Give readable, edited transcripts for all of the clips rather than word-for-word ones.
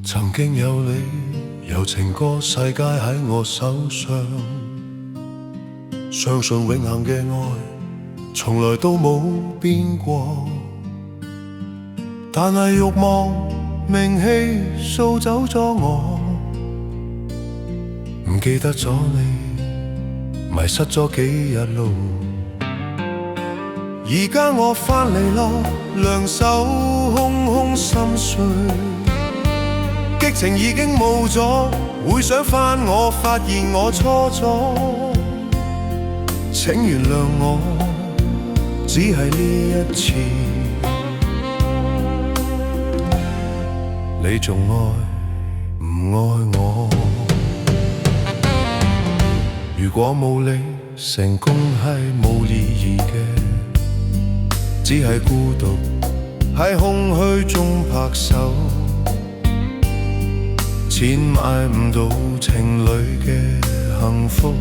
曾經有你，有情歌世界喺我手上，相信永恆嘅愛從來都冇變過，但係慾望名氣掃走咗我，唔記得咗你，迷失咗幾日路。而家我返嚟咯，兩手空空心碎，激情已經冇咗，會想返我發現我錯咗，請原諒我，只係呢一次，你仲愛唔愛我？如果冇你，成功係冇意義嘅，只係孤獨喺空虛中拍手，錢買唔到情侶嘅幸福，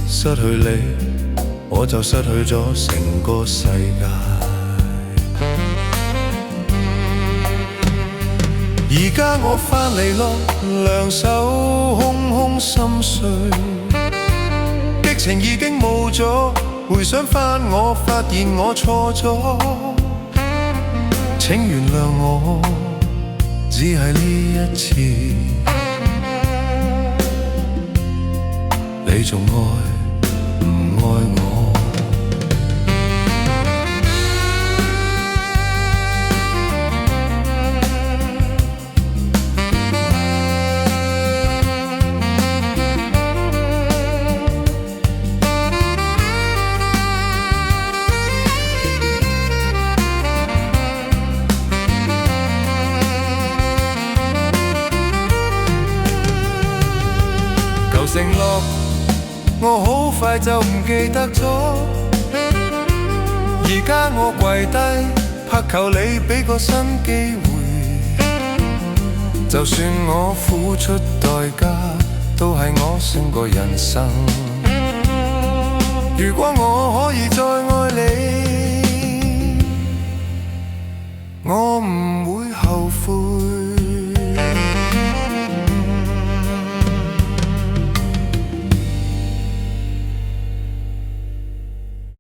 失去你，我就失去咗成個世界。而家我返嚟咯，兩手空空心碎，激情已經冇咗，回想返我發現我錯咗，請原諒我，只係呢一次，你仲愛唔愛我？承諾我好快就唔記得咗，而家我跪低拍求你俾個新機會，就算我付出代價，都係我勝過人生。如果我可以再愛你，